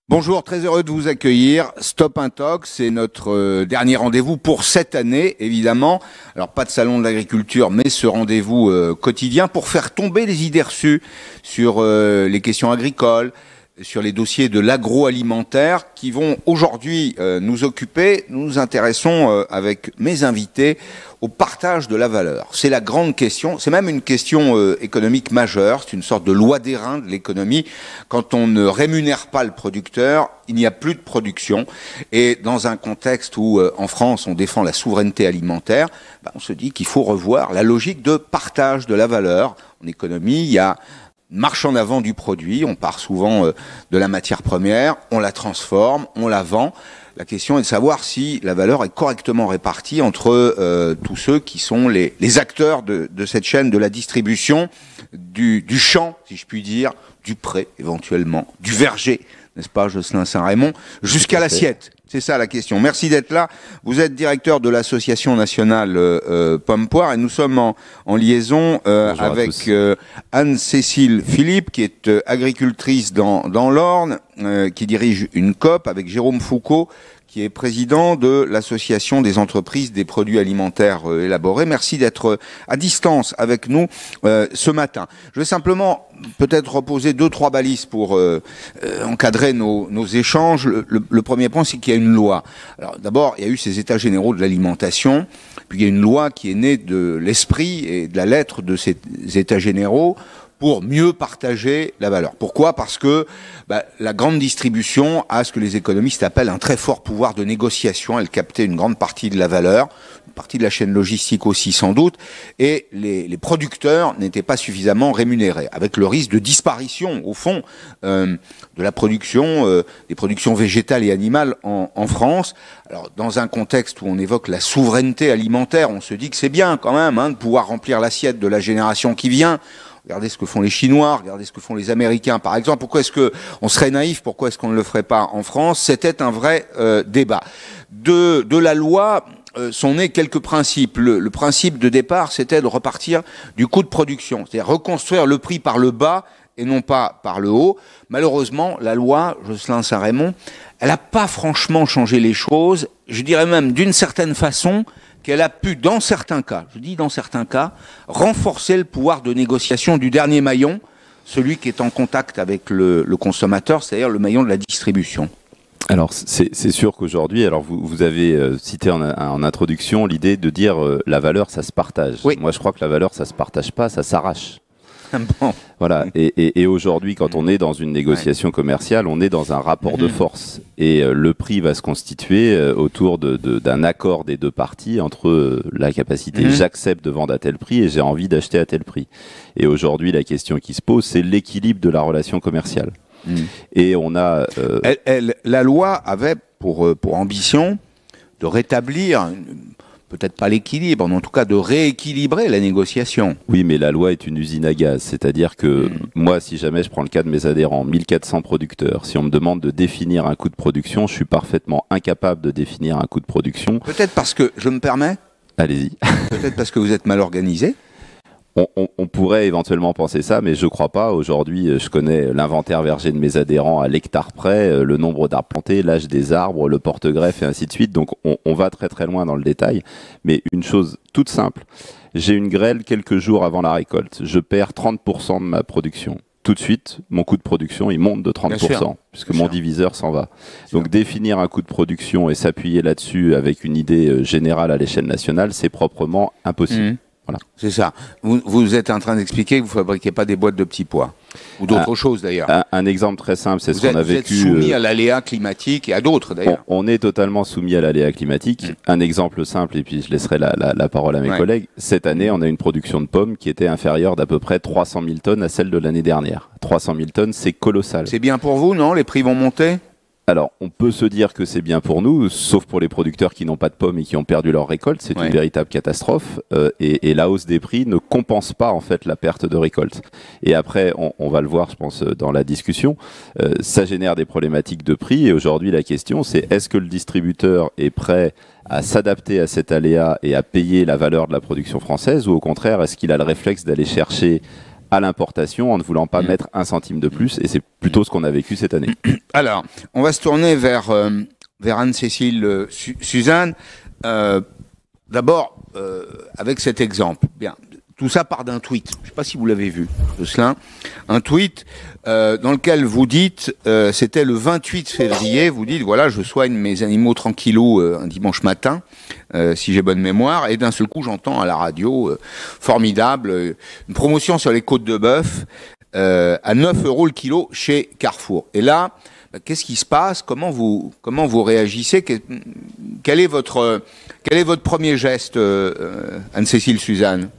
Bonjour, très heureux de vous accueillir. Stop Intox, c'est notre dernier rendez-vous pour cette année, évidemment. Alors, pas de salon de l'agriculture, mais ce rendez-vous quotidien pour faire tomber les idées reçues sur les questions agricoles, sur les dossiers de l'agroalimentaire qui vont aujourd'hui nous occuper. Nous nous intéressons avec mes invités au partage de la valeur. C'est la grande question, c'est même une question économique majeure, c'est une sorte de loi d'airain de l'économie. Quand on ne rémunère pas le producteur, il n'y a plus de production. Et dans un contexte où en France on défend la souveraineté alimentaire, on se dit qu'il faut revoir la logique de partage de la valeur. En économie, il y a marche en avant du produit, on part souvent de la matière première, on la transforme, on la vend. La question est de savoir si la valeur est correctement répartie entre tous ceux qui sont les acteurs de cette chaîne de la distribution, du champ, si je puis dire, du pré éventuellement, du verger, n'est-ce pas, Jocelyn Saint-Raymond, jusqu'à l'assiette. C'est ça la question. Merci d'être là. Vous êtes directeur de l'association nationale Pomme-Poire et nous sommes en liaison avec Anne-Cécile Philippe, qui est agricultrice dans l'Orne, qui dirige une COP, avec Jérôme Foucault, qui est président de l'Association des entreprises des produits alimentaires élaborés. Merci d'être à distance avec nous ce matin. Je vais simplement peut-être reposer 2-3 balises pour encadrer nos échanges. Le premier point, c'est qu'il y a une loi. Alors d'abord, il y a eu ces états généraux de l'alimentation, puis il y a une loi qui est née de l'esprit et de la lettre de ces états généraux pour mieux partager la valeur. Pourquoi ? Parce que la grande distribution a ce que les économistes appellent un très fort pouvoir de négociation. Elle captait une grande partie de la valeur, une partie de la chaîne logistique aussi sans doute, et les producteurs n'étaient pas suffisamment rémunérés, avec le risque de disparition, au fond, de la production, des productions végétales et animales en France. Alors, dans un contexte où on évoque la souveraineté alimentaire, on se dit que c'est bien quand même de pouvoir remplir l'assiette de la génération qui vient. Regardez ce que font les Chinois, regardez ce que font les Américains, par exemple. Pourquoi est-ce qu'on serait naïf? Pourquoi est-ce qu'on ne le ferait pas en France? C'était un vrai débat. De la loi sont nés quelques principes. Le principe de départ, c'était de repartir du coût de production, c'est-à-dire reconstruire le prix par le bas et non pas par le haut. Malheureusement, la loi, Jocelyn Saint-Raymond, elle n'a pas franchement changé les choses. Je dirais même d'une certaine façon qu'elle a pu, dans certains cas, je dis dans certains cas, renforcer le pouvoir de négociation du dernier maillon, celui qui est en contact avec le consommateur, c'est-à-dire le maillon de la distribution. Alors c'est sûr qu'aujourd'hui, alors vous avez cité en introduction l'idée de dire la valeur ça se partage. Oui. Moi je crois que la valeur ça se partage pas, ça s'arrache. Bon. Voilà. Et aujourd'hui, quand on est dans une négociation commerciale, on est dans un rapport de force. Et le prix va se constituer autour d'un accord des deux parties entre la capacité j'accepte de vendre à tel prix et j'ai envie d'acheter à tel prix. Et aujourd'hui, la question qui se pose, c'est l'équilibre de la relation commerciale. Et on a... la loi avait pour ambition de rétablir... peut-être pas l'équilibre, mais en tout cas de rééquilibrer la négociation. Oui, mais la loi est une usine à gaz. C'est-à-dire que moi, si jamais je prends le cas de mes adhérents, 1400 producteurs, si on me demande de définir un coût de production, je suis parfaitement incapable de définir un coût de production. Peut-être parce que, je me permets ? Allez-y. Peut-être parce que vous êtes mal organisé ? On pourrait éventuellement penser ça, mais je ne crois pas. Aujourd'hui, je connais l'inventaire verger de mes adhérents à l'hectare près, le nombre d'arbres plantés, l'âge des arbres, le porte-greffe et ainsi de suite. Donc on va très très loin dans le détail. Mais une chose toute simple, j'ai une grêle quelques jours avant la récolte. Je perds 30% de ma production. Tout de suite, mon coût de production, il monte de 30%, puisque mon diviseur s'en va. Donc définir un coût de production et s'appuyer là-dessus avec une idée générale à l'échelle nationale, c'est proprement impossible. Voilà. C'est ça. Vous êtes en train d'expliquer que vous fabriquez pas des boîtes de petits pois. Ou d'autres choses d'ailleurs. Un exemple très simple, c'est ce qu'on a vécu. Vous êtes soumis à l'aléa climatique et à d'autres d'ailleurs. On est totalement soumis à l'aléa climatique. Un exemple simple, et puis je laisserai la parole à mes collègues. Cette année, on a une production de pommes qui était inférieure d'à peu près 300 000 tonnes à celle de l'année dernière. 300 000 tonnes, c'est colossal. C'est bien pour vous, non? Les prix vont monter? Alors, on peut se dire que c'est bien pour nous, sauf pour les producteurs qui n'ont pas de pommes et qui ont perdu leur récolte. C'est une véritable catastrophe. Et la hausse des prix ne compense pas en fait la perte de récolte. Et après, on va le voir, je pense, dans la discussion, ça génère des problématiques de prix. Et aujourd'hui, la question, c'est est-ce que le distributeur est prêt à s'adapter à cet aléa et à payer la valeur de la production française, ou au contraire, est-ce qu'il a le réflexe d'aller chercher à l'importation en ne voulant pas mettre un centime de plus, et c'est plutôt ce qu'on a vécu cette année. Alors, on va se tourner vers Anne-Cécile Suzanne. D'abord, avec cet exemple. Bien, tout ça part d'un tweet. Je ne sais pas si vous l'avez vu, Jocelyn. Un tweet dans lequel vous dites, c'était le 28 février, vous dites, voilà, je soigne mes animaux tranquillou un dimanche matin, si j'ai bonne mémoire, et d'un seul coup, j'entends à la radio, formidable, une promotion sur les côtes de bœuf à 9 € le kilo chez Carrefour. Et là, qu'est-ce qui se passe? Comment vous réagissez? Quel est votre premier geste, Anne-Cécile Suzanne?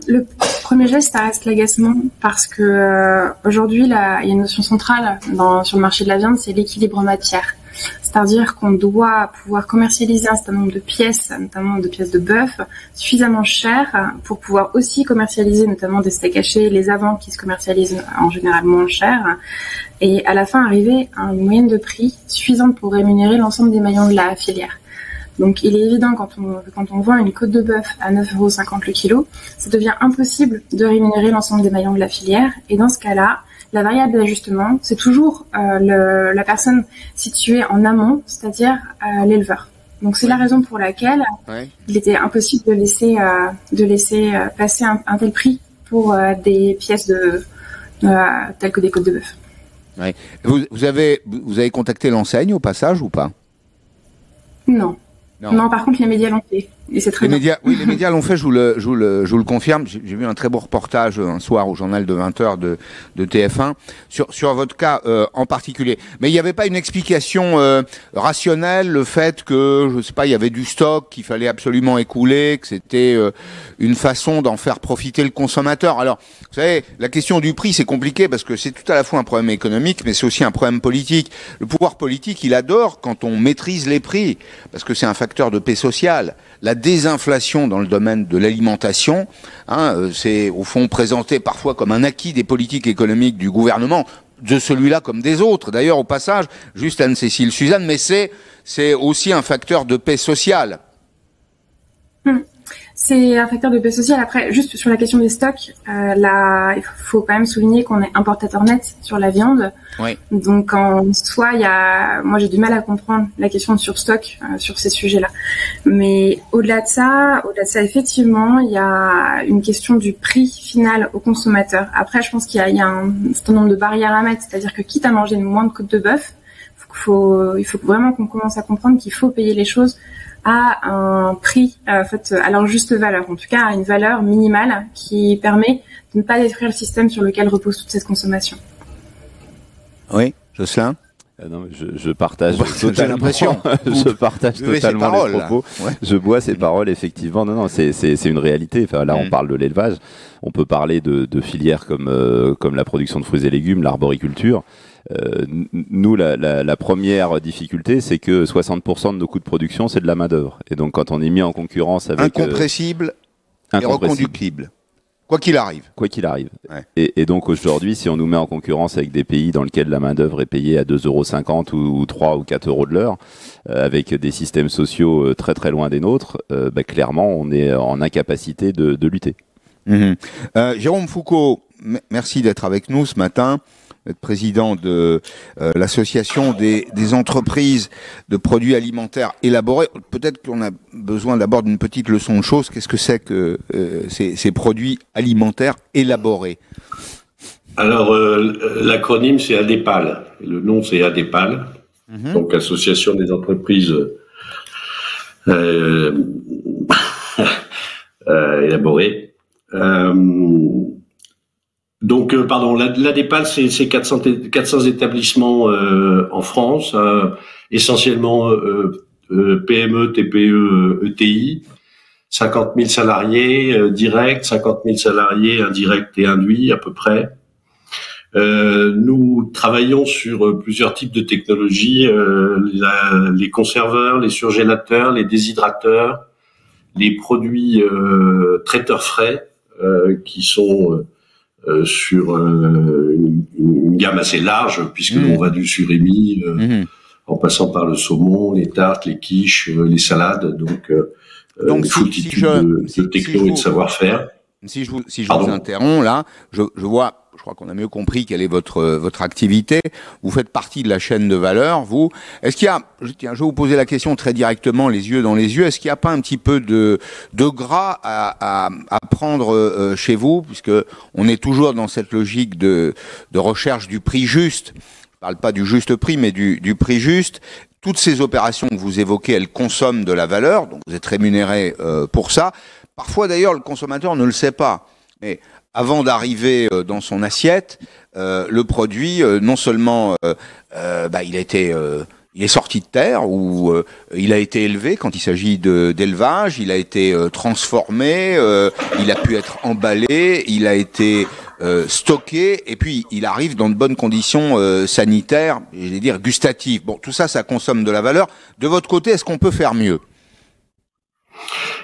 Le premier geste, ça reste l'agacement, parce que aujourd'hui, il y a une notion centrale sur le marché de la viande, c'est l'équilibre matière. C'est-à-dire qu'on doit pouvoir commercialiser un certain nombre de pièces, notamment de pièces de bœuf, suffisamment chères pour pouvoir aussi commercialiser notamment des steaks hachés, les avants qui se commercialisent en général moins chers, et à la fin arriver à une moyenne de prix suffisante pour rémunérer l'ensemble des maillons de la filière. Donc il est évident, quand on vend une côte de bœuf à 9,50 € le kilo, ça devient impossible de rémunérer l'ensemble des maillons de la filière, et dans ce cas-là, la variable d'ajustement, c'est toujours la personne située en amont, c'est-à-dire l'éleveur. Donc c'est la raison pour laquelle il était impossible de laisser passer un tel prix pour des pièces telles que des côtes de bœuf. Ouais. Vous avez contacté l'enseigne au passage ou pas? Non. Non, par contre, les médias l'ont fait. Et c'est très bien. Oui, les médias l'ont fait, je vous le confirme. J'ai vu un très beau reportage un soir au journal de 20h de TF1 sur votre cas en particulier. Mais il n'y avait pas une explication rationnelle, le fait que, je sais pas, il y avait du stock qu'il fallait absolument écouler, que c'était une façon d'en faire profiter le consommateur. Alors, vous savez, la question du prix, c'est compliqué parce que c'est tout à la fois un problème économique, mais c'est aussi un problème politique. Le pouvoir politique, il adore quand on maîtrise les prix, parce que c'est un facteur de paix sociale. La désinflation dans le domaine de l'alimentation, c'est au fond présenté parfois comme un acquis des politiques économiques du gouvernement, de celui-là comme des autres. D'ailleurs, au passage, juste Anne-Cécile Suzanne, mais c'est aussi un facteur de paix sociale. C'est un facteur de paix sociale. Après, juste sur la question des stocks, il faut quand même souligner qu'on est importateur net sur la viande. Oui. Donc, en soi, moi, j'ai du mal à comprendre la question de surstock sur ces sujets-là. Mais au-delà de ça, effectivement, il y a une question du prix final au consommateur. Après, je pense qu'il y a un certain nombre de barrières à mettre. C'est-à-dire que quitte à manger moins de côtes de bœuf, il faut vraiment qu'on commence à comprendre qu'il faut payer les choses à un prix, en fait, à leur juste valeur, en tout cas à une valeur minimale qui permet de ne pas détruire le système sur lequel repose toute cette consommation. Oui, Jocelyn? Non, je partage totalement. Je partage totalement les propos. Ouais. Je bois ces paroles, effectivement. Non, c'est une réalité. Enfin, là, on parle de l'élevage. On peut parler de filières comme la production de fruits et légumes, l'arboriculture. Nous, la première difficulté, c'est que 60% de nos coûts de production, c'est de la main-d'œuvre. Et donc, quand on est mis en concurrence avec incompressible et reconductible. Quoi qu'il arrive. Quoi qu'il arrive. Ouais. Et donc aujourd'hui, si on nous met en concurrence avec des pays dans lesquels la main-d'œuvre est payée à 2,50 € ou 3 ou 4 € de l'heure, avec des systèmes sociaux très très loin des nôtres, clairement, on est en incapacité de lutter. Jérôme Foucault, merci d'être avec nous ce matin. Être président de l'association des entreprises de produits alimentaires élaborés. Peut-être qu'on a besoin d'abord d'une petite leçon de choses. Qu'est-ce que c'est que ces produits alimentaires élaborés? Alors, l'acronyme, c'est ADEPAL. Le nom, c'est ADEPAL. Donc, Association des entreprises élaborés. Pardon, l'ADEPAL, c'est 400 établissements en France, essentiellement PME, TPE, ETI, 50 000 salariés directs, 50 000 salariés indirects et induits à peu près. Nous travaillons sur plusieurs types de technologies, les conserveurs, les surgélateurs, les déshydrateurs, les produits traiteurs frais qui sont sur une gamme assez large, puisque on va du surimi en passant par le saumon, les tartes, les quiches, les salades, donc une foultitude de techno et de savoir-faire. Si je vous interromps là, je crois qu'on a mieux compris quelle est votre activité. Vous faites partie de la chaîne de valeur, vous. Est-ce qu'il y a, je vais vous poser la question très directement, les yeux dans les yeux, est-ce qu'il n'y a pas un petit peu de gras à prendre chez vous, puisque on est toujours dans cette logique de recherche du prix juste. Je parle pas du juste prix, mais du prix juste. Toutes ces opérations que vous évoquez, elles consomment de la valeur, donc vous êtes rémunéré pour ça. Parfois d'ailleurs, le consommateur ne le sait pas. Mais avant d'arriver dans son assiette, le produit, non seulement il est sorti de terre ou il a été élevé quand il s'agit d'élevage, il a été transformé, il a pu être emballé, il a été stocké et puis il arrive dans de bonnes conditions sanitaires, je vais dire gustatives. Bon, tout ça, ça consomme de la valeur. De votre côté, est-ce qu'on peut faire mieux ?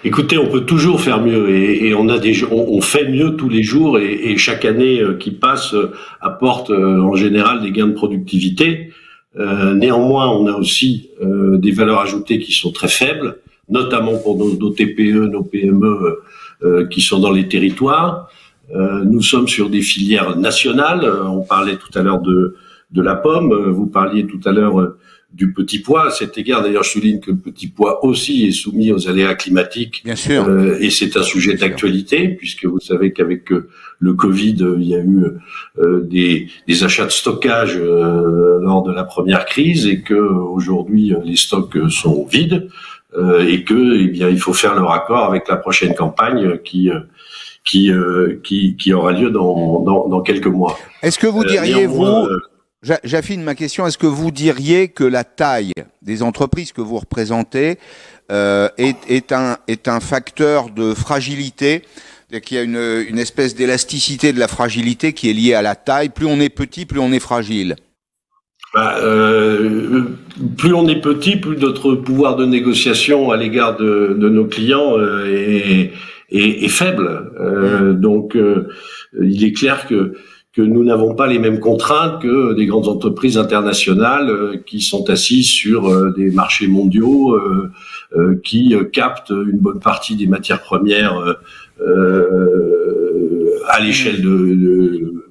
Écoutez, on peut toujours faire mieux et on fait mieux tous les jours et chaque année qui passe apporte en général des gains de productivité. Néanmoins, on a aussi des valeurs ajoutées qui sont très faibles, notamment pour nos TPE, nos PME qui sont dans les territoires. Nous sommes sur des filières nationales. On parlait tout à l'heure de la pomme. Vous parliez tout à l'heure du petit pois. À cet égard, d'ailleurs, je souligne que le petit pois aussi est soumis aux aléas climatiques. Bien sûr. Et c'est un sujet d'actualité, puisque vous savez qu'avec le Covid, il y a eu des achats de stockage lors de la première crise, et que aujourd'hui les stocks sont vides, et que, eh bien, il faut faire le raccord avec la prochaine campagne qui aura lieu dans quelques mois. Est-ce que vous diriez, j'affine ma question, est-ce que vous diriez que la taille des entreprises que vous représentez est un facteur de fragilité, c'est-à-dire qu'il y a une espèce d'élasticité de la fragilité qui est liée à la taille? Plus on est petit, plus on est fragile. Plus on est petit, plus notre pouvoir de négociation à l'égard de nos clients est faible. Donc, il est clair que nous n'avons pas les mêmes contraintes que des grandes entreprises internationales qui sont assises sur des marchés mondiaux, qui captent une bonne partie des matières premières à l'échelle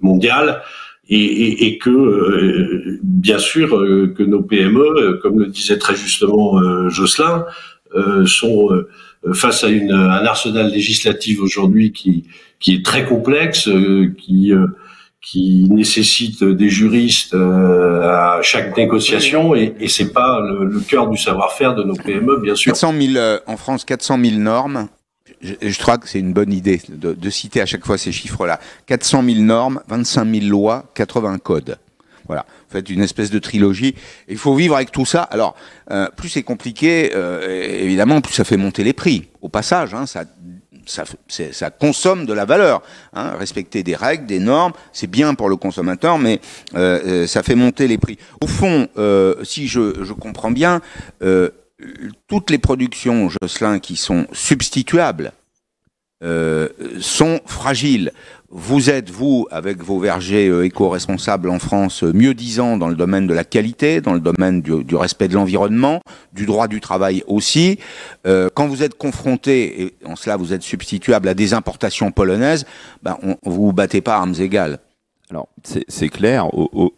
mondiale, et que bien sûr que nos PME, comme le disait très justement Jocelyn, sont face à un arsenal législatif aujourd'hui qui est très complexe, qui nécessite des juristes à chaque négociation, et c'est pas le cœur du savoir-faire de nos PME, bien sûr. 400 000, en France, 400 000 normes. Je crois que c'est une bonne idée de citer à chaque fois ces chiffres-là. 400 000 normes, 25 000 lois, 80 codes. Voilà, vous faites une espèce de trilogie. Il faut vivre avec tout ça. Alors, plus c'est compliqué, évidemment, plus ça fait monter les prix. Au passage, hein, ça consomme de la valeur. Hein. Respecter des règles, des normes, c'est bien pour le consommateur, mais ça fait monter les prix. Au fond, si je comprends bien, toutes les productions, Jocelyn, qui sont substituables, sont fragiles. Vous êtes, vous, avec vos vergers éco-responsables en France, mieux-disants dans le domaine de la qualité, dans le domaine du respect de l'environnement, du droit du travail aussi. Quand vous êtes confronté, et en cela vous êtes substituable à des importations polonaises, vous vous battez pas à armes égales. Alors, c'est clair,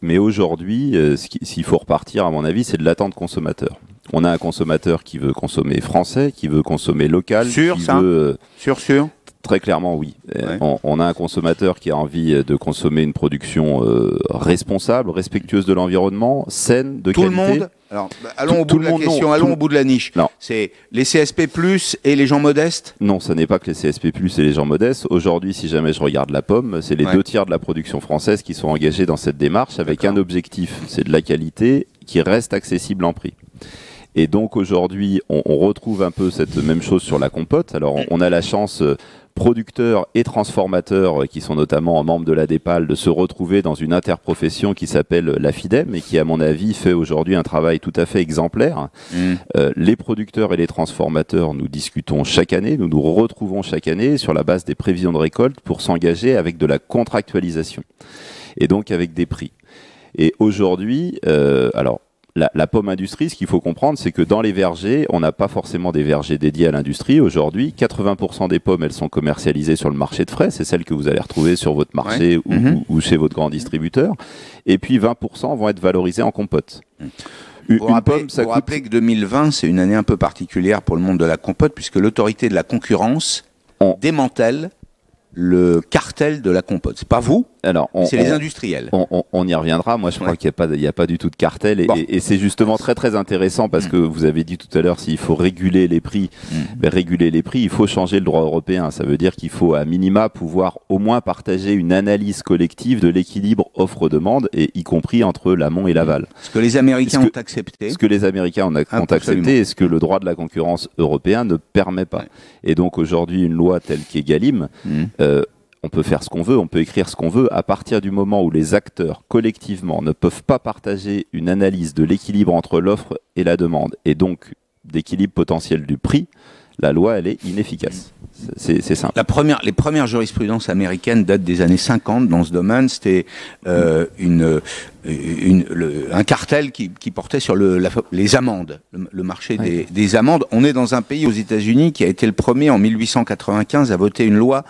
mais aujourd'hui, ce qu'il faut repartir, à mon avis, c'est de l'attente consommateur. On a un consommateur qui veut consommer français, qui veut consommer local, sûr. Très clairement, oui. Ouais. On a un consommateur qui a envie de consommer une production responsable, respectueuse de l'environnement, saine, de qualité. Tout le monde. Alors, allons au bout de la question, allons au bout de la niche. C'est les CSP+ et les gens modestes? Non, ce n'est pas que les CSP+ et les gens modestes. Aujourd'hui, si jamais je regarde la pomme, c'est les 2/3 de la production française qui sont engagés dans cette démarche avec un objectif, c'est de la qualité qui reste accessible en prix. Et donc aujourd'hui, on retrouve un peu cette même chose sur la compote. Alors on a la chance, producteurs et transformateurs, qui sont notamment membres de la DEPAL, de se retrouver dans une interprofession qui s'appelle la FIDEM et qui, à mon avis, fait aujourd'hui un travail tout à fait exemplaire. Les producteurs et les transformateurs, nous discutons chaque année, nous nous retrouvons chaque année sur la base des prévisions de récolte pour s'engager avec de la contractualisation et donc avec des prix. Et aujourd'hui, alors, la pomme industrie, ce qu'il faut comprendre, c'est que dans les vergers, on n'a pas forcément des vergers dédiés à l'industrie. Aujourd'hui, 80% des pommes, elles sont commercialisées sur le marché de frais. C'est celles que vous allez retrouver sur votre marché ou chez votre grand distributeur. Et puis 20% vont être valorisées en compote. Pour rappeler que 2020, c'est une année un peu particulière pour le monde de la compote, puisque l'autorité de la concurrence démantèle le cartel de la compote. C'est pas vous, c'est les industriels. On y reviendra. Moi, je crois qu'il n'y a pas du tout de cartel. Et c'est justement très, très intéressant parce que vous avez dit tout à l'heure, s'il faut réguler les prix, il faut changer le droit européen. Ça veut dire qu'il faut, à minima, pouvoir au moins partager une analyse collective de l'équilibre offre-demande, et y compris entre l'amont et l'aval. Ce que les Américains ont accepté. Ce que les Américains ont accepté et ce que le droit de la concurrence européen ne permet pas. Et donc, aujourd'hui, une loi telle qu'Egalim, on peut faire ce qu'on veut, on peut écrire ce qu'on veut. À partir du moment où les acteurs, collectivement, ne peuvent pas partager une analyse de l'équilibre entre l'offre et la demande, et donc d'équilibre potentiel du prix, la loi, elle est inefficace. C'est simple. Les premières jurisprudences américaines datent des années 50 dans ce domaine. C'était un cartel qui portait sur les amendes, le marché des amendes. On est dans un pays, aux États-Unis, qui a été le premier en 1895 à voter une loi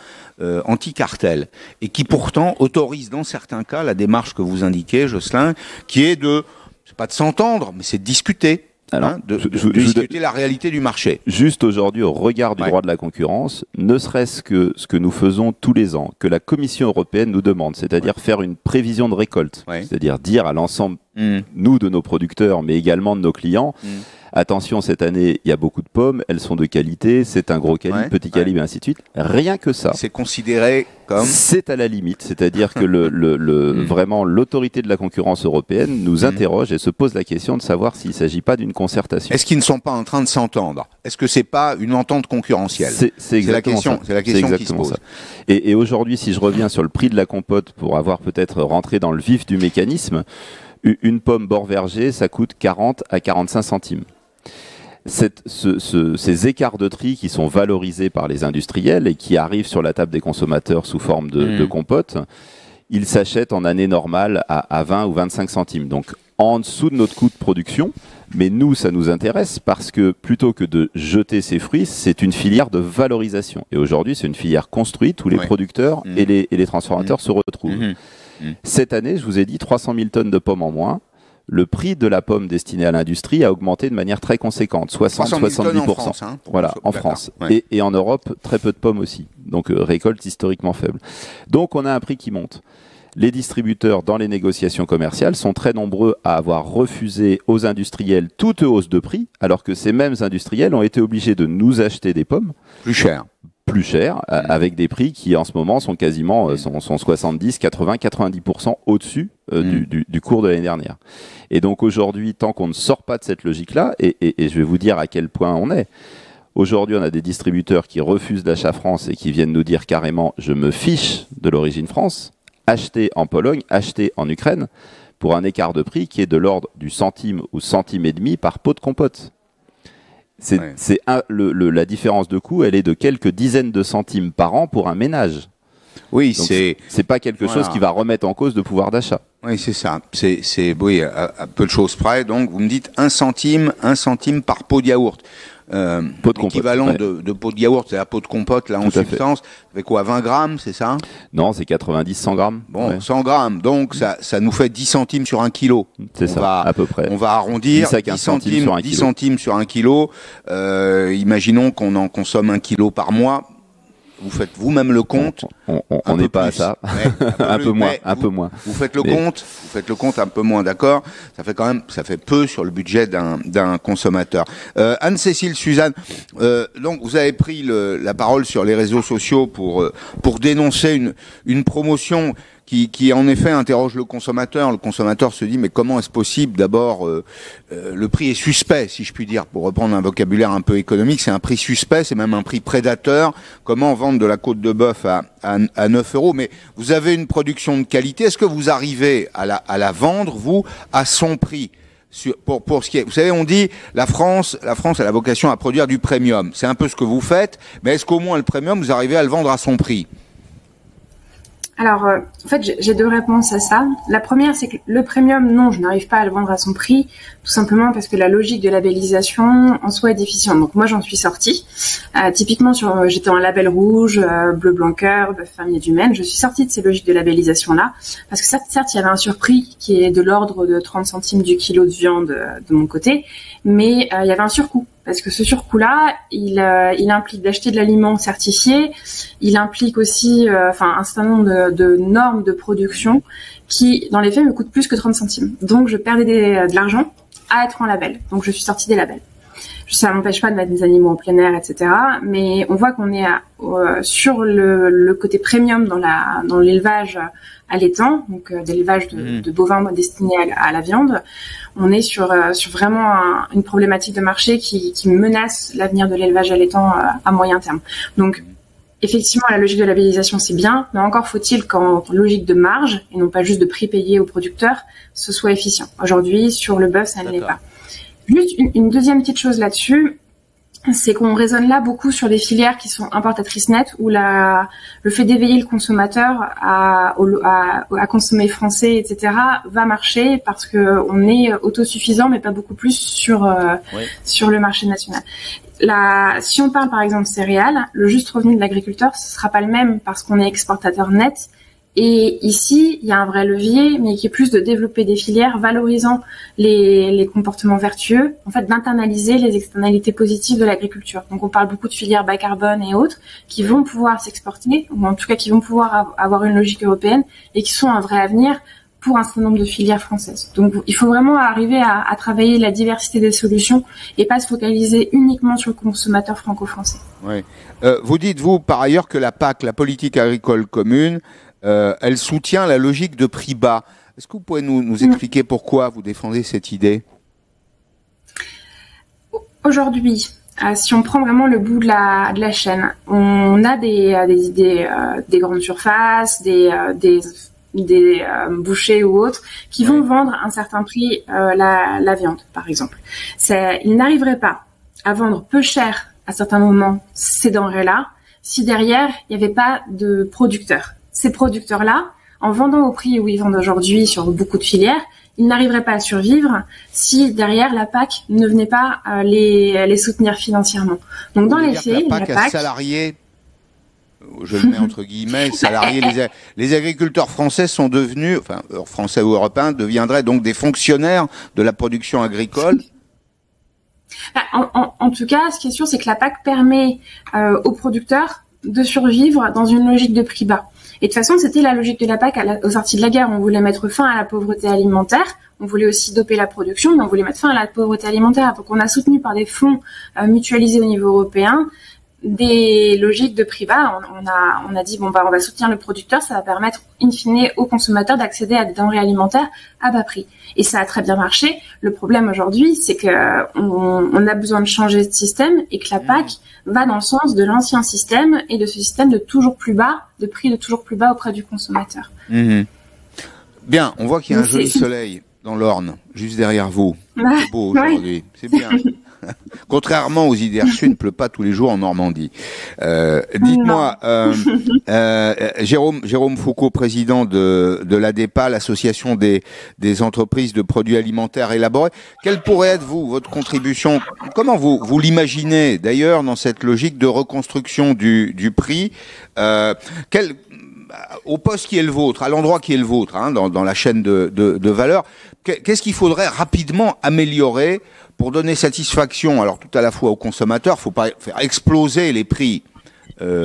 anti-cartel, et qui pourtant autorise dans certains cas la démarche que vous indiquez, Jocelyn, qui est c'est pas de s'entendre, mais c'est de discuter. De discuter la réalité du marché. Juste aujourd'hui, au regard du droit de la concurrence, ne serait-ce que ce que nous faisons tous les ans, que la Commission européenne nous demande, c'est-à-dire faire une prévision de récolte, c'est-à-dire dire à l'ensemble, nous, de nos producteurs, mais également de nos clients, attention, cette année, il y a beaucoup de pommes, elles sont de qualité, c'est un gros calibre, petit calibre, et ainsi de suite. Rien que ça. C'est considéré comme... C'est à la limite, c'est-à-dire que vraiment, l'autorité de la concurrence européenne nous interroge et se pose la question de savoir s'il ne s'agit pas d'une concertation. Est-ce qu'ils ne sont pas en train de s'entendre? Est-ce que c'est pas une entente concurrentielle? C'est la question qui se pose. Et aujourd'hui, si je reviens sur le prix de la compote pour avoir peut-être rentré dans le vif du mécanisme, une pomme bord verger, ça coûte 40 à 45 centimes. Ces écarts de tri qui sont valorisés par les industriels et qui arrivent sur la table des consommateurs sous forme de compote, ils s'achètent en année normale à 20 ou 25 centimes. Donc en dessous de notre coût de production, mais nous, ça nous intéresse parce que plutôt que de jeter ces fruits, c'est une filière de valorisation. Et aujourd'hui, c'est une filière construite où les producteurs et les transformateurs se retrouvent. Cette année, je vous ai dit 300 000 tonnes de pommes en moins. Le prix de la pomme destinée à l'industrie a augmenté de manière très conséquente, 60-70%. En France, voilà, en France. Et en Europe, très peu de pommes aussi. Donc récolte historiquement faible. Donc on a un prix qui monte. Les distributeurs, dans les négociations commerciales, sont très nombreux à avoir refusé aux industriels toute hausse de prix, alors que ces mêmes industriels ont été obligés de nous acheter des pommes plus cher, avec des prix qui en ce moment sont quasiment sont 70, 80, 90% au-dessus du cours de l'année dernière. Et donc aujourd'hui, tant qu'on ne sort pas de cette logique-là, et je vais vous dire à quel point on est. Aujourd'hui, on a des distributeurs qui refusent l'achat France et qui viennent nous dire carrément « je me fiche de l'origine France », acheter en Pologne, acheter en Ukraine, pour un écart de prix qui est de l'ordre du centime ou centime et demi par pot de compote. La différence de coût, elle est de quelques dizaines de centimes par an pour un ménage. Oui, c'est pas quelque chose qui va remettre en cause le pouvoir d'achat. Oui, c'est ça. Oui, à peu de choses près. Donc, vous me dites 1 centime par pot de yaourt. L'équivalent de pot de yaourt, c'est la pot de compote, là, en substance. Avec quoi, 20 grammes, c'est ça? Non, c'est 90-100 grammes. Bon, 100 grammes. Donc, ça nous fait 10 centimes sur 1 kilo. C'est ça, à peu près. On va arrondir 10 centimes sur 1 kilo. Imaginons qu'on en consomme 1 kilo par mois. vous faites vous-même le compte. On n'est pas à ça. Ouais, un peu moins. Vous faites le compte un peu moins, d'accord. Ça fait peu sur le budget d'un consommateur. Anne-Cécile, Suzanne, donc vous avez pris la parole sur les réseaux sociaux pour dénoncer une promotion qui en effet interroge le consommateur. Le consommateur se dit mais comment est-ce possible? D'abord, le prix est suspect, si je puis dire, pour reprendre un vocabulaire un peu économique. C'est un prix suspect, c'est même un prix prédateur. Comment vendre de la côte de bœuf à 9 €? Mais vous avez une production de qualité. Est-ce que vous arrivez à la vendre, vous, à son prix? Pour ce qui est, vous savez, on dit la France a la vocation à produire du premium. C'est un peu ce que vous faites, mais est-ce qu'au moins le premium, vous arrivez à le vendre à son prix? Alors, en fait, j'ai deux réponses à ça. La première, c'est que le premium, non, je n'arrive pas à le vendre à son prix, tout simplement parce que la logique de labellisation en soi est déficiente. Donc moi, j'en suis sortie. Typiquement, j'étais en label rouge, bleu blanc cœur, bœuf fermier du Maine. Je suis sortie de ces logiques de labellisation-là, parce que certes, il y avait un surprix qui est de l'ordre de 30 centimes du kilo de viande de mon côté, mais il y avait un surcoût. Parce que ce surcoût-là, il implique d'acheter de l'aliment certifié, il implique aussi un certain nombre de normes de production qui, dans les faits, me coûtent plus que 30 centimes. Donc, je perdais de l'argent à être en label. Donc, je suis sortie des labels. Ça m'empêche pas de mettre des animaux en plein air, etc. Mais on voit qu'on est sur le côté premium dans l'élevage allaitant, donc d'élevage de bovins destinés à la viande. On est sur vraiment une problématique de marché qui menace l'avenir de l'élevage allaitant à moyen terme. Donc, effectivement, la logique de labellisation, c'est bien, mais encore faut-il qu'en logique de marge, et non pas juste de prix payé aux producteurs, ce soit efficient. Aujourd'hui, sur le bœuf, ça ne l'est pas. Juste une deuxième petite chose là-dessus, c'est qu'on raisonne là beaucoup sur des filières qui sont importatrices nettes, où le fait d'éveiller le consommateur à consommer français, etc., va marcher parce que on est autosuffisant, mais pas beaucoup plus sur le marché national. Si on parle par exemple céréales, le juste revenu de l'agriculteur, ce sera pas le même parce qu'on est exportateur net. Et ici, il y a un vrai levier, mais qui est plus de développer des filières valorisant les comportements vertueux, en fait, d'internaliser les externalités positives de l'agriculture. Donc, on parle beaucoup de filières bas carbone et autres qui vont pouvoir s'exporter, ou en tout cas qui vont pouvoir avoir une logique européenne et qui sont un vrai avenir pour un certain nombre de filières françaises. Donc, il faut vraiment arriver à travailler la diversité des solutions et pas se focaliser uniquement sur le consommateur franco-français. Oui. Vous dites, vous, par ailleurs, que la PAC, la politique agricole commune, elle soutient la logique de prix bas. Est-ce que vous pouvez nous expliquer pourquoi vous défendez cette idée? Aujourd'hui, si on prend vraiment le bout de la chaîne, on a des grandes surfaces, des bouchers ou autres qui vont vendre à un certain prix la viande, par exemple. Ils n'arriveraient pas à vendre peu cher à certains moments ces denrées-là si derrière il n'y avait pas de producteurs. Ces producteurs-là, en vendant au prix où ils vendent aujourd'hui sur beaucoup de filières, ils n'arriveraient pas à survivre si derrière la PAC ne venait pas les soutenir financièrement. Donc dans les faits, la PAC a salarié, je le mets entre guillemets, salarié, les agriculteurs français sont devenus, enfin français ou européens, deviendraient donc des fonctionnaires de la production agricole. En tout cas, ce qui est sûr, c'est que la PAC permet aux producteurs de survivre dans une logique de prix bas. Et de toute façon, c'était la logique de la PAC aux sorties de la guerre. On voulait mettre fin à la pauvreté alimentaire. On voulait aussi doper la production, mais on voulait mettre fin à la pauvreté alimentaire. Donc, on a soutenu par des fonds mutualisés au niveau européen des logiques de prix bas. On a dit, on va soutenir le producteur. Ça va permettre, in fine, aux consommateurs d'accéder à des denrées alimentaires à bas prix. Et ça a très bien marché. Le problème aujourd'hui, c'est que on a besoin de changer de système et que la PAC va dans le sens de l'ancien système et de ce système de toujours plus bas, de prix de toujours plus bas auprès du consommateur. Bien, on voit qu'il y a un joli soleil dans l'Orne, juste derrière vous. C'est beau aujourd'hui, c'est bien. Contrairement aux idées reçues, il ne pleut pas tous les jours en Normandie. Dites-moi, Jérôme Foucault, président de l'ADEPA, l'association des entreprises de produits alimentaires élaborés, quelle pourrait être votre contribution? Comment vous l'imaginez d'ailleurs dans cette logique de reconstruction du prix? Au poste qui est le vôtre, à l'endroit qui est le vôtre, hein, dans la chaîne de valeur, qu'est-ce qu'il faudrait rapidement améliorer pour donner satisfaction, alors tout à la fois aux consommateurs, faut pas faire exploser les prix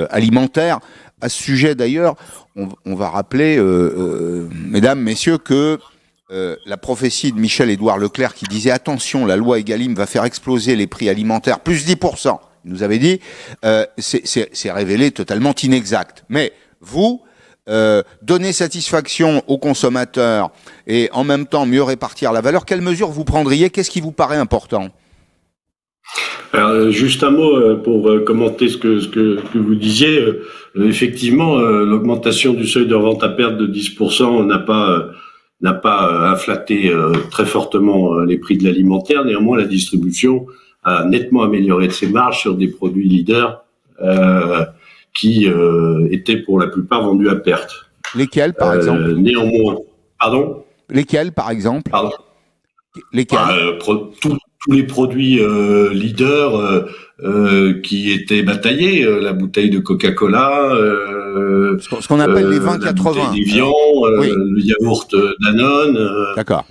alimentaire. À ce sujet d'ailleurs, on va rappeler, mesdames, messieurs, que la prophétie de Michel-Édouard Leclerc qui disait « Attention, la loi Egalim va faire exploser les prix alimentaires, plus 10%. » Il nous avait dit, c'est révélé totalement inexact. Mais vous, donner satisfaction aux consommateurs et en même temps mieux répartir la valeur, quelles mesures vous prendriez? Qu'est-ce qui vous paraît important? Alors, juste un mot pour commenter ce que vous disiez. Effectivement, l'augmentation du seuil de revente à perte de 10% n'a pas inflaté très fortement les prix de l'alimentaire. Néanmoins, la distribution a nettement amélioré ses marges sur des produits leaders qui étaient pour la plupart vendus à perte. Lesquels, par exemple? Néanmoins, pardon? Lesquels, par exemple? Pardon? Lesquels? Tous les produits leaders qui étaient bataillés, la bouteille de Coca-Cola, ce qu'on appelle les 20-80, la bouteille d'Evian, oui. Le yaourt Danone, d'accord.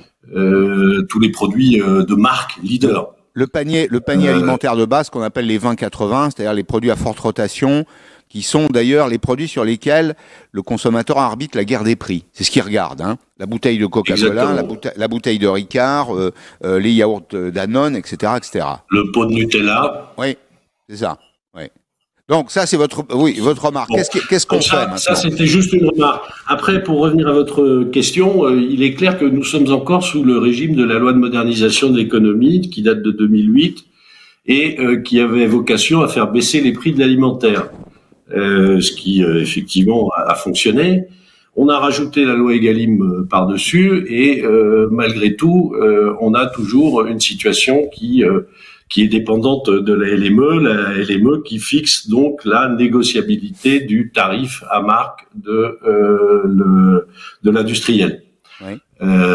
Tous les produits de marque leader. Le panier alimentaire de base qu'on appelle les 20-80, c'est-à-dire les produits à forte rotation, qui sont d'ailleurs les produits sur lesquels le consommateur arbitre la guerre des prix. C'est ce qu'il regarde, hein. La bouteille de Coca-Cola, la bouteille de Ricard, les yaourts Danone, etc., etc. Le pot de Nutella. Oui, c'est ça. Oui. Donc ça, c'est votre remarque. Bon. Qu'est-ce qu'on fait maintenant? Ça, c'était juste une remarque. Après, pour revenir à votre question, il est clair que nous sommes encore sous le régime de la loi de modernisation de l'économie, qui date de 2008, et qui avait vocation à faire baisser les prix de l'alimentaire. Ce qui effectivement a fonctionné. On a rajouté la loi Egalim par-dessus et malgré tout, on a toujours une situation qui est dépendante de la LME qui fixe donc la négociabilité du tarif à marque de l'industriel. Oui.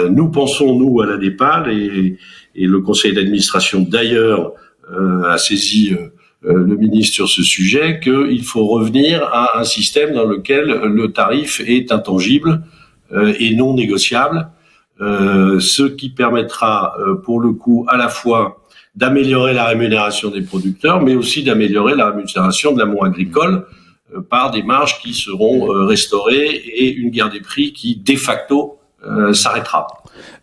Nous pensons, nous, à la DEPAL, et le conseil d'administration d'ailleurs a saisi le ministre sur ce sujet, qu'il faut revenir à un système dans lequel le tarif est intangible et non négociable, ce qui permettra pour le coup à la fois d'améliorer la rémunération des producteurs, mais aussi d'améliorer la rémunération de l'amont agricole par des marges qui seront restaurées et une guerre des prix qui de facto s'arrêtera.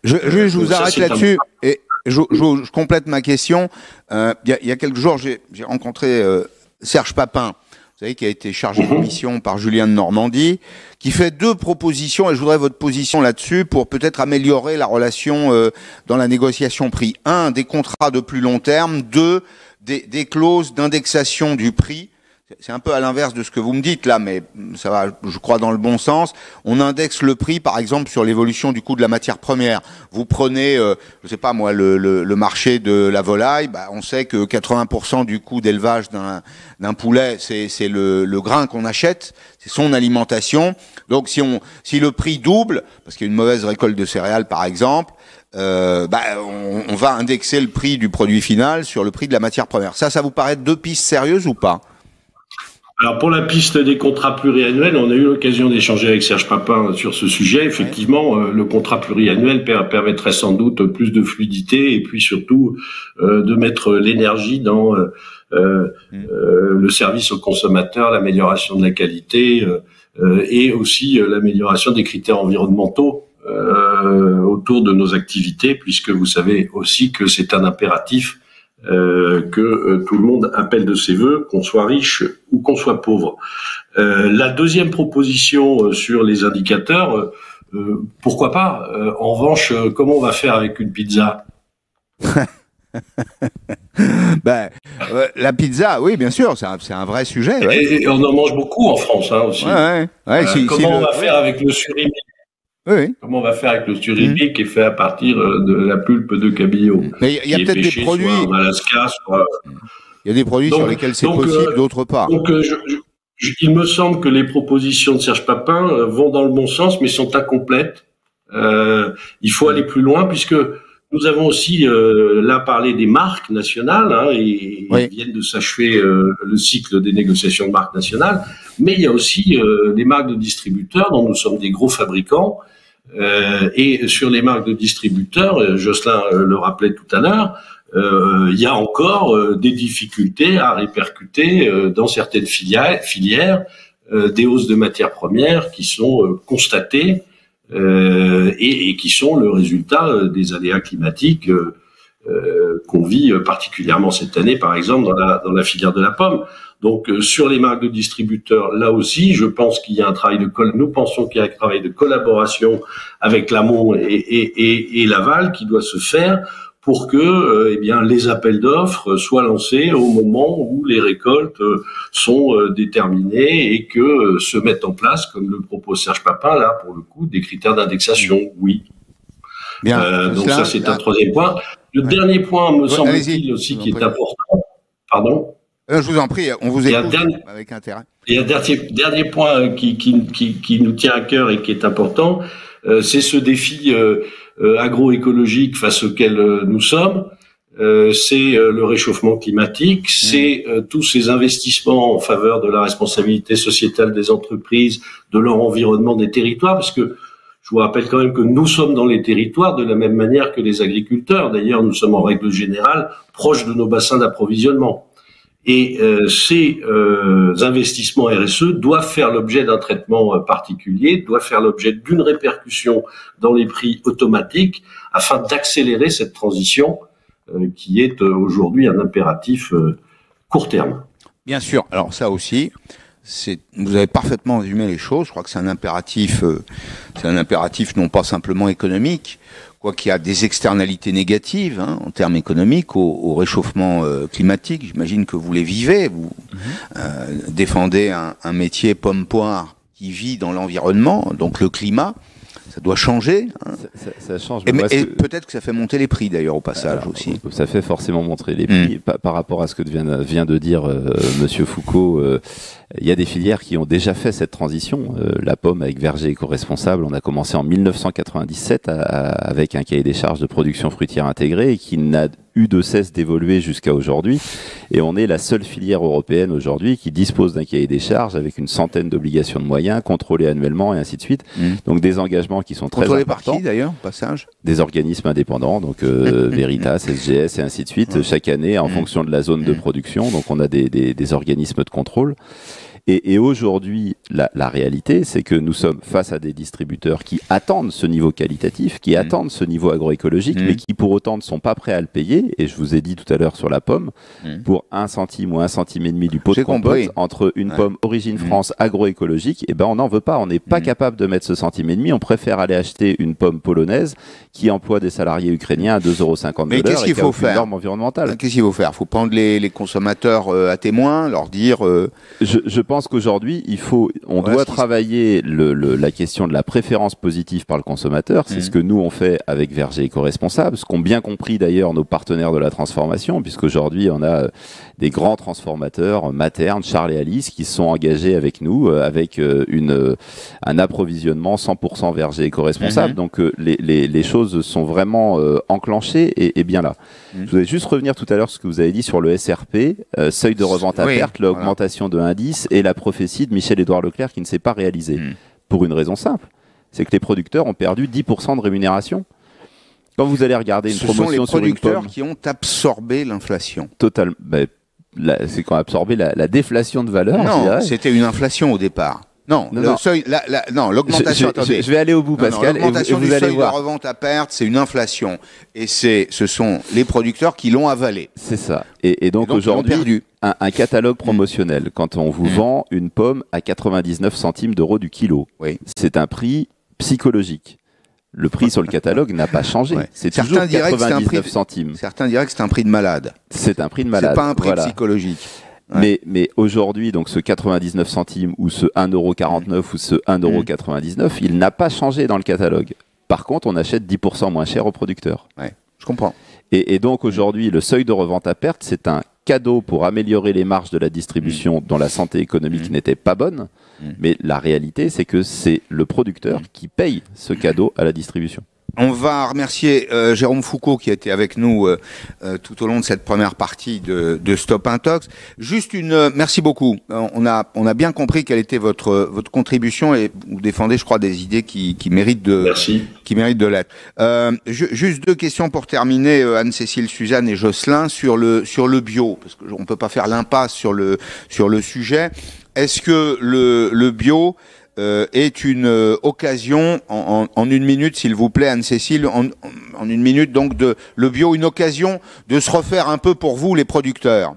Je vous arrête là-dessus et je complète ma question. Il y a quelques jours, j'ai rencontré Serge Papin, vous savez, qui a été chargé de mission par Julien de Normandie, qui fait 2 propositions, et je voudrais votre position là-dessus, pour peut-être améliorer la relation dans la négociation prix. 1, des contrats de plus long terme. 2, des clauses d'indexation du prix. C'est un peu à l'inverse de ce que vous me dites là, mais ça va, je crois, dans le bon sens. On indexe le prix, par exemple, sur l'évolution du coût de la matière première. Vous prenez, je sais pas moi, le marché de la volaille, bah, on sait que 80% du coût d'élevage d'un poulet, c'est le grain qu'on achète, c'est son alimentation. Donc si le prix double, parce qu'il y a une mauvaise récolte de céréales, par exemple, on va indexer le prix du produit final sur le prix de la matière première. Ça vous paraît 2 pistes sérieuses ou pas? Alors pour la piste des contrats pluriannuels, on a eu l'occasion d'échanger avec Serge Papin sur ce sujet. Effectivement, le contrat pluriannuel permettrait sans doute plus de fluidité et puis surtout de mettre l'énergie dans le service aux consommateurs, l'amélioration de la qualité et aussi l'amélioration des critères environnementaux autour de nos activités, puisque vous savez aussi que c'est un impératif que tout le monde appelle de ses vœux, qu'on soit riche ou qu'on soit pauvre. La deuxième proposition sur les indicateurs, pourquoi pas? En revanche, comment on va faire avec une pizza? La pizza, oui, bien sûr, c'est un vrai sujet. Ouais. Et on en mange beaucoup en France aussi. Comment on va faire avec le surimi? Oui. Comment on va faire avec le surimi qui est fait à partir de la pulpe de cabillaud? Mais il y a peut-être des produits. Soit en Alaska, soit... Il y a des produits sur lesquels c'est possible, d'autres pas. Donc, il me semble que les propositions de Serge Papin vont dans le bon sens, mais sont incomplètes. Il faut aller plus loin, puisque nous avons aussi là parlé des marques nationales, hein, et ils viennent de s'achever le cycle des négociations de marques nationales. Mais il y a aussi des marques de distributeurs dont nous sommes des gros fabricants. Et sur les marques de distributeurs, Jocelyn le rappelait tout à l'heure, il y a encore des difficultés à répercuter dans certaines filières des hausses de matières premières qui sont constatées et qui sont le résultat des aléas climatiques qu'on vit particulièrement cette année, par exemple, dans la filière de la pomme. Donc, sur les marques de distributeurs, là aussi, je pense qu'il y a un travail nous pensons qu'il y a un travail de collaboration avec l'amont et l'aval qui doit se faire pour que, eh bien, les appels d'offres soient lancés au moment où les récoltes sont déterminées et que se mettent en place, comme le propose Serge Papin, là, pour le coup, des critères d'indexation. Oui. Bien. Donc ça, c'est un troisième point. Le dernier point, me semble-t-il aussi, qui est important. Pardon? Je vous en prie, on vous écoute avec intérêt. Et un dernier point qui nous tient à cœur et qui est important, c'est ce défi agroécologique face auquel nous sommes. C'est le réchauffement climatique, c'est tous ces investissements en faveur de la responsabilité sociétale des entreprises, de leur environnement, des territoires, parce que je vous rappelle quand même que nous sommes dans les territoires de la même manière que les agriculteurs. D'ailleurs, nous sommes en règle générale proches de nos bassins d'approvisionnement. Et ces investissements RSE doivent faire l'objet d'un traitement particulier, doivent faire l'objet d'une répercussion dans les prix automatiques afin d'accélérer cette transition qui est aujourd'hui un impératif court terme. Bien sûr. Alors ça aussi, vous avez parfaitement résumé les choses. Je crois que c'est un impératif non pas simplement économique, qu'il y a des externalités négatives en termes économiques au réchauffement climatique. J'imagine que vous les vivez. Vous défendez un métier pomme-poire qui vit dans l'environnement, donc le climat. Ça doit changer. Ça change. Et peut-être que ça fait monter les prix d'ailleurs au passage aussi. Ça fait forcément monter les prix. Par rapport à ce que vient de dire Monsieur Foucault, il y a des filières qui ont déjà fait cette transition. La pomme avec verger éco-responsable, on a commencé en 1997 avec un cahier des charges de production fruitière intégrée et qui n'a eu de cesse d'évoluer jusqu'à aujourd'hui. Et on est la seule filière européenne aujourd'hui qui dispose d'un cahier des charges avec une centaine d'obligations de moyens, contrôlées annuellement et ainsi de suite. Donc des engagements qui sont très importants. Contrôlés par qui d'ailleurs, passage? Des organismes indépendants, donc Veritas, SGS et ainsi de suite, chaque année en fonction de la zone de production. Donc on a des organismes de contrôle. Et aujourd'hui, la réalité, c'est que nous sommes face à des distributeurs qui attendent ce niveau qualitatif, qui attendent ce niveau agroécologique, mais qui pour autant ne sont pas prêts à le payer. Et je vous ai dit tout à l'heure sur la pomme, pour 1 centime ou 1,5 centime du pot de compote, entre une pomme origine France agroécologique, eh ben on n'en veut pas. On n'est pas capable de mettre ce centime et demi. On préfère aller acheter une pomme polonaise qui emploie des salariés ukrainiens à 2,50 € mais qu'est-ce qu'il faut faire? Norme environnementale. Qu'est-ce qu'il faut faire? Il faut prendre les consommateurs à témoin, leur dire... Je pense qu'aujourd'hui, on doit travailler la question de la préférence positive par le consommateur. C'est ce que nous, on fait avec Verger éco-responsable, ce qu'ont bien compris d'ailleurs nos partenaires de la transformation, puisqu'aujourd'hui, on a des grands transformateurs, Materne, Charles et Alice, qui sont engagés avec nous, avec un approvisionnement 100% Verger éco-responsable. Donc, les choses sont vraiment enclenchées et bien là. Je voulais juste revenir tout à l'heure sur ce que vous avez dit sur le SRP, seuil de revente à perte, l'augmentation de indice et la prophétie de Michel-Édouard Leclerc qui ne s'est pas réalisée. Pour une raison simple, c'est que les producteurs ont perdu 10% de rémunération. Quand vous allez regarder une promotion sur une pomme... Ce sont les producteurs qui ont absorbé l'inflation. Total. C'est qu'on a absorbé la déflation de valeur. Non, c'était une inflation au départ. Non, l'augmentation. Je vais aller au bout, Pascal. L'augmentation du seuil de revente à perte, c'est une inflation, et ce sont les producteurs qui l'ont avalé. C'est ça. Et donc aujourd'hui, un catalogue promotionnel, quand on vous vend une pomme à 99 centimes d'euros du kilo, c'est un prix psychologique. Le prix sur le catalogue n'a pas changé. C'est toujours 99 centimes. Certains diraient que c'est un prix de malade. C'est un prix de malade. C'est pas un prix psychologique. Mais aujourd'hui, donc ce 99 centimes ou ce 1,49 € ou ce 1,99 €, il n'a pas changé dans le catalogue. Par contre, on achète 10% moins cher aux producteurs. Je comprends. Et donc aujourd'hui, le seuil de revente à perte, c'est un cadeau pour améliorer les marges de la distribution dont la santé économique n'était pas bonne. Mais la réalité, c'est que c'est le producteur qui paye ce cadeau à la distribution. On va remercier Jérôme Foucault qui a été avec nous tout au long de cette première partie de Stop Intox. Juste merci beaucoup. On a bien compris quelle était votre contribution et vous défendez, je crois, des idées qui méritent de l'être. Juste 2 questions pour terminer, Anne-Cécile, Suzanne et Jocelyn, sur le bio, parce qu'on peut pas faire l'impasse sur le sujet. Est-ce que le bio est une occasion, en 1 minute s'il vous plaît, Anne-Cécile, en 1 minute, donc le bio, une occasion de se refaire un peu pour vous les producteurs?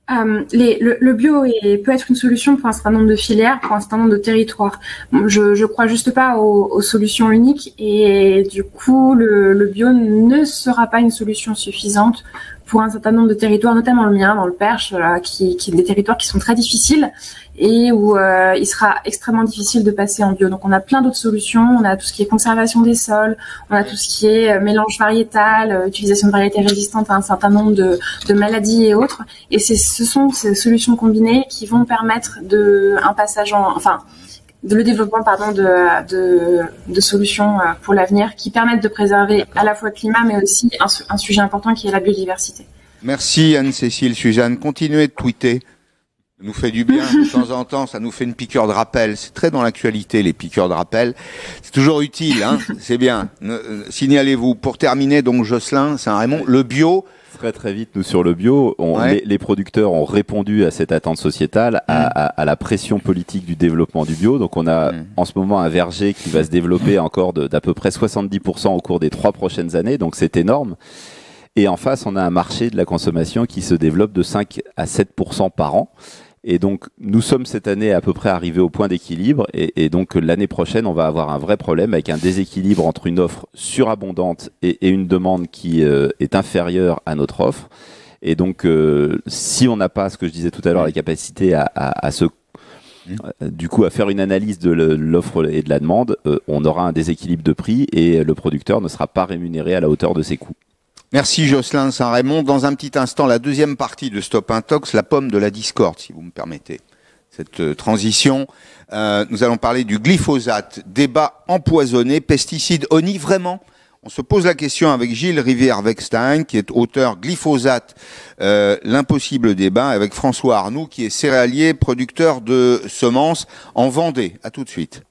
Le bio peut être une solution pour un certain nombre de filières, pour un certain nombre de territoires. Je crois juste pas aux solutions uniques et du coup le bio ne sera pas une solution suffisante pour un certain nombre de territoires, notamment le mien, dans le Perche, qui des territoires qui sont très difficiles et où il sera extrêmement difficile de passer en bio. Donc on a plein d'autres solutions, on a tout ce qui est conservation des sols, on a tout ce qui est mélange variétal, utilisation de variétés résistantes à un certain nombre de maladies et autres. Et ce sont ces solutions combinées qui vont permettre le développement de solutions pour l'avenir qui permettent de préserver à la fois le climat mais aussi un sujet important qui est la biodiversité. Merci Anne-Cécile, Suzanne. Continuez de tweeter. Ça nous fait du bien de temps en temps, ça nous fait une piqûre de rappel. C'est très dans l'actualité, les piqûres de rappel. C'est toujours utile, hein. C'est bien. Signalez-vous. Pour terminer, donc Jocelyn, Saint-Raymond, le bio. Très vite, nous sur le bio, les producteurs ont répondu à cette attente sociétale, à la pression politique du développement du bio. Donc on a en ce moment un verger qui va se développer encore d'à peu près 70% au cours des 3 prochaines années, donc c'est énorme. Et en face, on a un marché de la consommation qui se développe de 5 à 7% par an. Et donc, nous sommes cette année à peu près arrivés au point d'équilibre. Et donc, l'année prochaine, on va avoir un vrai problème avec un déséquilibre entre une offre surabondante et une demande qui est inférieure à notre offre. Et donc, si on n'a pas, ce que je disais tout à l'heure, la capacité à faire une analyse de l'offre et de la demande, on aura un déséquilibre de prix et le producteur ne sera pas rémunéré à la hauteur de ses coûts. Merci Jocelyn Saint-Raymond. Dans un petit instant, la deuxième partie de Stop Intox, la pomme de la discorde, si vous me permettez cette transition. Nous allons parler du glyphosate, débat empoisonné, pesticides ONI, vraiment? On se pose la question avec Gilles Rivière-Wechstein, qui est auteur Glyphosate, l'impossible débat, avec François Arnoux, qui est céréalier, producteur de semences en Vendée. À tout de suite.